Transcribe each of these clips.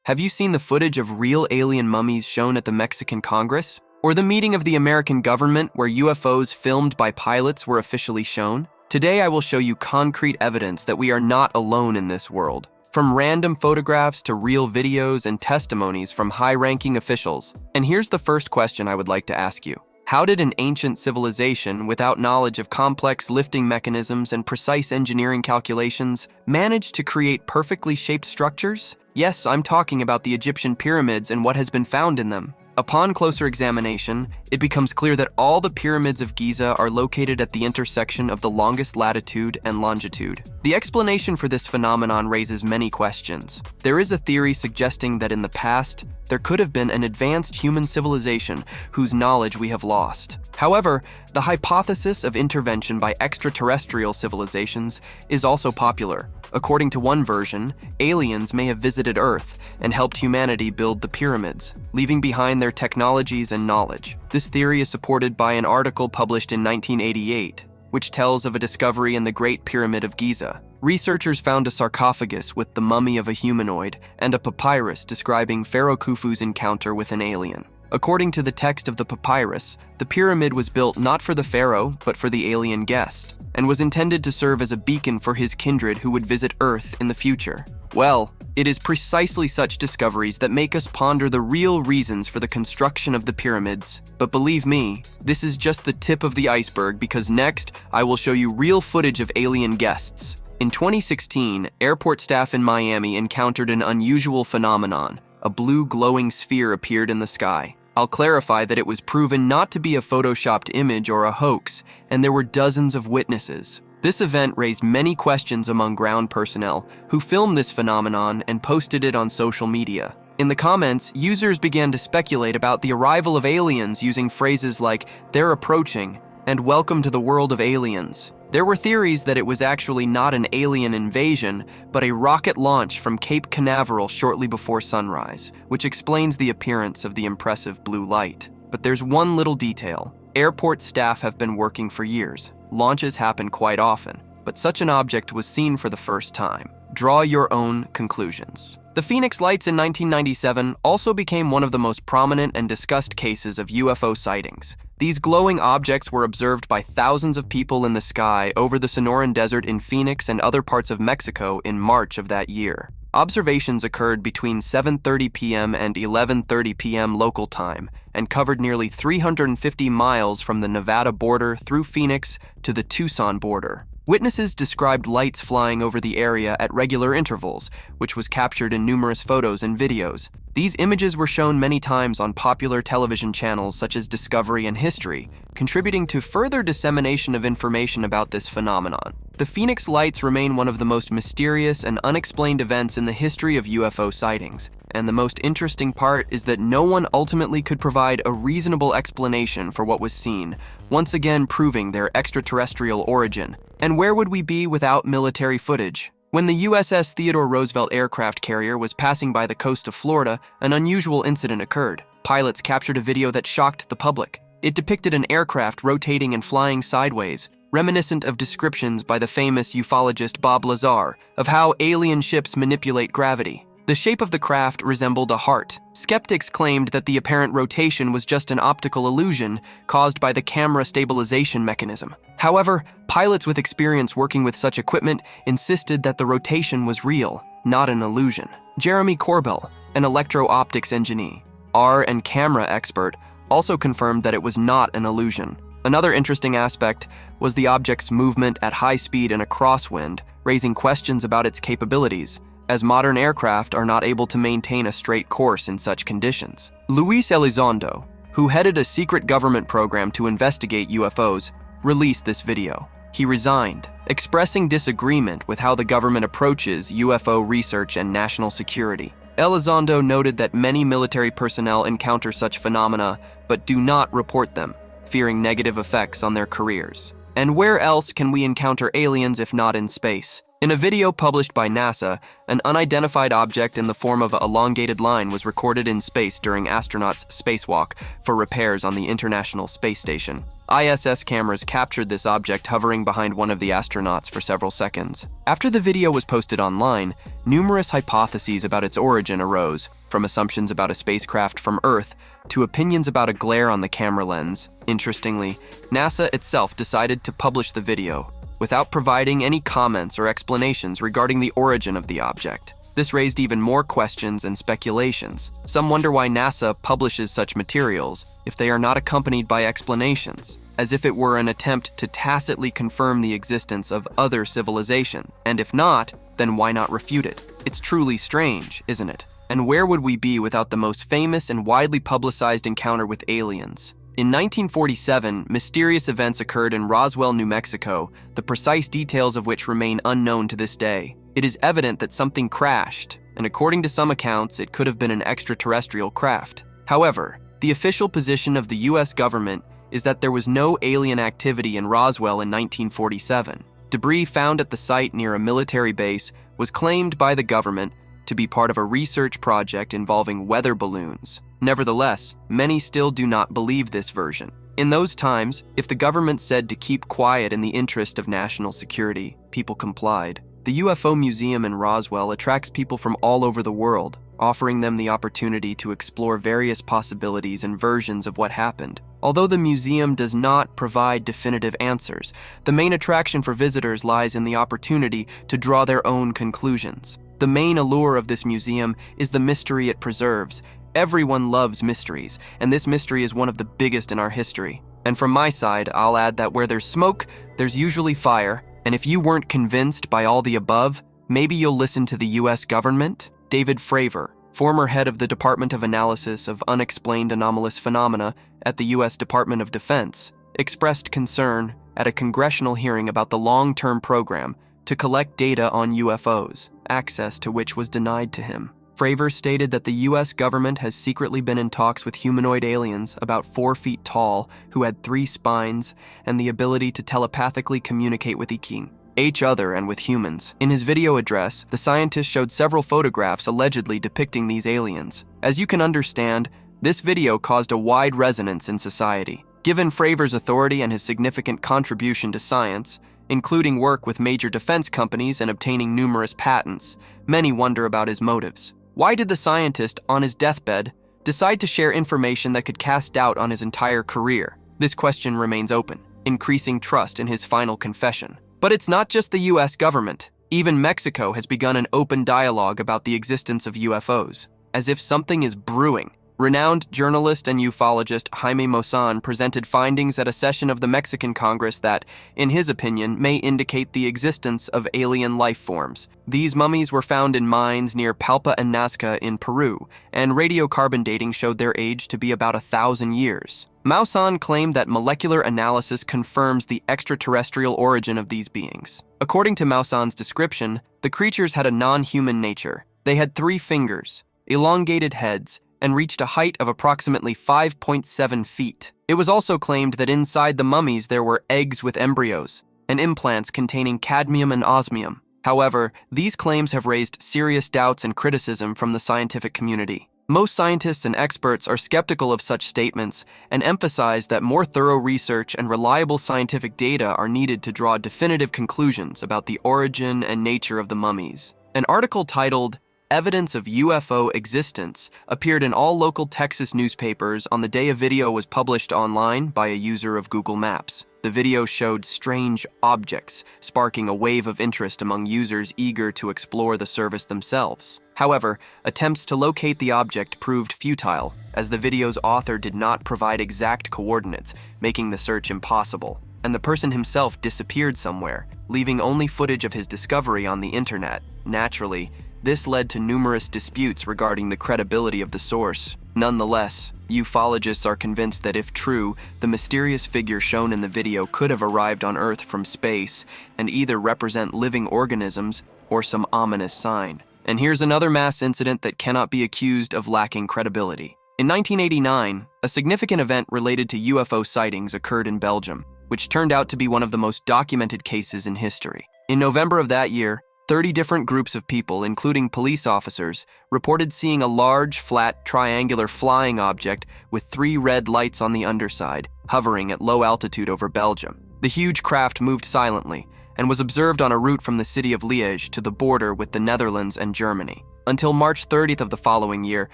Have you seen the footage of real alien mummies shown at the Mexican Congress? Or the meeting of the American government where UFOs filmed by pilots were officially shown? Today I will show you concrete evidence that we are not alone in this world. From random photographs to real videos and testimonies from high-ranking officials. And here's the first question I would like to ask you. How did an ancient civilization without knowledge of complex lifting mechanisms and precise engineering calculations manage to create perfectly shaped structures? Yes, I'm talking about the Egyptian pyramids and what has been found in them. Upon closer examination, it becomes clear that all the pyramids of Giza are located at the intersection of the longest latitude and longitude. The explanation for this phenomenon raises many questions. There is a theory suggesting that in the past, there could have been an advanced human civilization whose knowledge we have lost. However, the hypothesis of intervention by extraterrestrial civilizations is also popular. According to one version, aliens may have visited Earth and helped humanity build the pyramids, leaving behind their technologies and knowledge. This theory is supported by an article published in 1988, which tells of a discovery in the Great Pyramid of Giza. Researchers found a sarcophagus with the mummy of a humanoid and a papyrus describing Pharaoh Khufu's encounter with an alien. According to the text of the papyrus, the pyramid was built not for the pharaoh, but for the alien guest, and was intended to serve as a beacon for his kindred who would visit Earth in the future. Well, it is precisely such discoveries that make us ponder the real reasons for the construction of the pyramids. But believe me, this is just the tip of the iceberg, because next, I will show you real footage of alien guests. In 2016, airport staff in Miami encountered an unusual phenomenon. A blue glowing sphere appeared in the sky. I'll clarify that it was proven not to be a photoshopped image or a hoax, and there were dozens of witnesses. This event raised many questions among ground personnel who filmed this phenomenon and posted it on social media. In the comments, users began to speculate about the arrival of aliens using phrases like, "they're approaching," and "welcome to the world of aliens." There were theories that it was actually not an alien invasion, but a rocket launch from Cape Canaveral shortly before sunrise, which explains the appearance of the impressive blue light. But there's one little detail. Airport staff have been working for years. Launches happen quite often, but such an object was seen for the first time. Draw your own conclusions. The Phoenix Lights in 1997 also became one of the most prominent and discussed cases of UFO sightings. These glowing objects were observed by thousands of people in the sky over the Sonoran Desert in Phoenix and other parts of Mexico in March of that year. Observations occurred between 7:30 p.m. and 11:30 p.m. local time and covered nearly 350 miles from the Nevada border through Phoenix to the Tucson border. Witnesses described lights flying over the area at regular intervals, which was captured in numerous photos and videos. These images were shown many times on popular television channels such as Discovery and History, contributing to further dissemination of information about this phenomenon. The Phoenix Lights remain one of the most mysterious and unexplained events in the history of UFO sightings, and the most interesting part is that no one ultimately could provide a reasonable explanation for what was seen, once again proving their extraterrestrial origin. And where would we be without military footage? When the USS Theodore Roosevelt aircraft carrier was passing by the coast of Florida, an unusual incident occurred. Pilots captured a video that shocked the public. It depicted an aircraft rotating and flying sideways, reminiscent of descriptions by the famous ufologist Bob Lazar of how alien ships manipulate gravity. The shape of the craft resembled a heart. Skeptics claimed that the apparent rotation was just an optical illusion caused by the camera stabilization mechanism. However, pilots with experience working with such equipment insisted that the rotation was real, not an illusion. Jeremy Corbell, an electro-optics engineer and camera expert, also confirmed that it was not an illusion. Another interesting aspect was the object's movement at high speed in a crosswind, raising questions about its capabilities, as modern aircraft are not able to maintain a straight course in such conditions. Luis Elizondo, who headed a secret government program to investigate UFOs, released this video. He resigned, expressing disagreement with how the government approaches UFO research and national security. Elizondo noted that many military personnel encounter such phenomena but do not report them, fearing negative effects on their careers. And where else can we encounter aliens if not in space? In a video published by NASA, an unidentified object in the form of an elongated line was recorded in space during astronauts' spacewalk for repairs on the International Space Station. ISS cameras captured this object hovering behind one of the astronauts for several seconds. After the video was posted online, numerous hypotheses about its origin arose. from assumptions about a spacecraft from Earth to opinions about a glare on the camera lens. Interestingly, NASA itself decided to publish the video without providing any comments or explanations regarding the origin of the object. This raised even more questions and speculations. Some wonder why NASA publishes such materials if they are not accompanied by explanations, as if it were an attempt to tacitly confirm the existence of other civilization, and if not, then why not refute it? It's truly strange, isn't it? And where would we be without the most famous and widely publicized encounter with aliens? In 1947, mysterious events occurred in Roswell, New Mexico, the precise details of which remain unknown to this day. It is evident that something crashed, and according to some accounts, it could have been an extraterrestrial craft. However, the official position of the US government is that there was no alien activity in Roswell in 1947. Debris found at the site near a military base was claimed by the government to be part of a research project involving weather balloons. Nevertheless, many still do not believe this version. In those times, if the government said to keep quiet in the interest of national security, people complied. The UFO Museum in Roswell attracts people from all over the world, offering them the opportunity to explore various possibilities and versions of what happened. Although the museum does not provide definitive answers, the main attraction for visitors lies in the opportunity to draw their own conclusions. The main allure of this museum is the mystery it preserves. Everyone loves mysteries, and this mystery is one of the biggest in our history. And from my side, I'll add that where there's smoke, there's usually fire, and if you weren't convinced by all the above, maybe you'll listen to the US government. David Fravor, former head of the Department of Analysis of Unexplained Anomalous Phenomena at the US Department of Defense, expressed concern at a congressional hearing about the long-term program to collect data on UFOs, access to which was denied to him. Fravor stated that the US government has secretly been in talks with humanoid aliens about 4 feet tall who had 3 spines and the ability to telepathically communicate with each other and with humans. In his video address, the scientist showed several photographs allegedly depicting these aliens. As you can understand, this video caused a wide resonance in society. Given Fravor's authority and his significant contribution to science, including work with major defense companies and obtaining numerous patents, many wonder about his motives. Why did the scientist, on his deathbed, decide to share information that could cast doubt on his entire career? This question remains open, increasing trust in his final confession. But it's not just the US government. Even Mexico has begun an open dialogue about the existence of UFOs, as if something is brewing. Renowned journalist and ufologist Jaime Maussan presented findings at a session of the Mexican Congress that, in his opinion, may indicate the existence of alien life forms. These mummies were found in mines near Palpa and Nazca in Peru, and radiocarbon dating showed their age to be about 1,000 years. Maussan claimed that molecular analysis confirms the extraterrestrial origin of these beings. According to Maussan's description, the creatures had a non-human nature. They had 3 fingers, elongated heads, and reached a height of approximately 5.7 feet. It was also claimed that inside the mummies there were eggs with embryos and implants containing cadmium and osmium. However, these claims have raised serious doubts and criticism from the scientific community. Most scientists and experts are skeptical of such statements and emphasize that more thorough research and reliable scientific data are needed to draw definitive conclusions about the origin and nature of the mummies. An article titled "Evidence of UFO Existence" appeared in all local Texas newspapers on the day a video was published online by a user of Google Maps. The video showed strange objects, sparking a wave of interest among users eager to explore the service themselves. However, attempts to locate the object proved futile, as the video's author did not provide exact coordinates, making the search impossible. And the person himself disappeared somewhere, leaving only footage of his discovery on the internet. Naturally, this led to numerous disputes regarding the credibility of the source. Nonetheless, ufologists are convinced that if true, the mysterious figure shown in the video could have arrived on Earth from space and either represent living organisms or some ominous sign. And here's another mass incident that cannot be accused of lacking credibility. In 1989, a significant event related to UFO sightings occurred in Belgium, which turned out to be one of the most documented cases in history. In November of that year, 30 different groups of people, including police officers, reported seeing a large, flat, triangular flying object with 3 red lights on the underside, hovering at low altitude over Belgium. The huge craft moved silently and was observed on a route from the city of Liège to the border with the Netherlands and Germany. Until March 30th of the following year,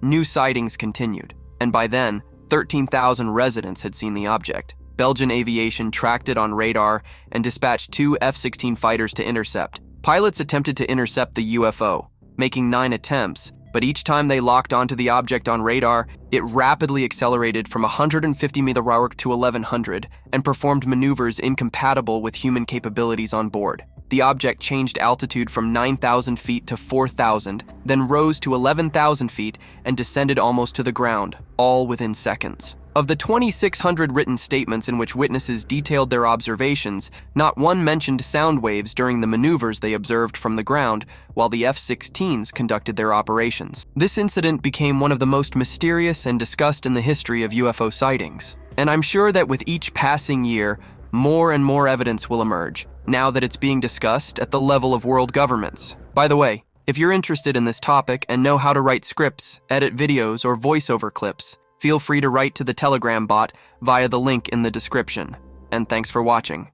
new sightings continued, and by then, 13,000 residents had seen the object. Belgian aviation tracked it on radar and dispatched 2 F-16 fighters to intercept. Pilots attempted to intercept the UFO, making 9 attempts, but each time they locked onto the object on radar, it rapidly accelerated from 150 mph to 1100 and performed maneuvers incompatible with human capabilities on board. The object changed altitude from 9,000 feet to 4,000, then rose to 11,000 feet and descended almost to the ground, all within seconds. Of the 2,600 written statements in which witnesses detailed their observations, not one mentioned sound waves during the maneuvers they observed from the ground while the F-16s conducted their operations. This incident became one of the most mysterious and discussed in the history of UFO sightings. And I'm sure that with each passing year, more and more evidence will emerge, now that it's being discussed at the level of world governments. By the way, if you're interested in this topic and know how to write scripts, edit videos, or voiceover clips, feel free to write to the Telegram bot via the link in the description. And thanks for watching.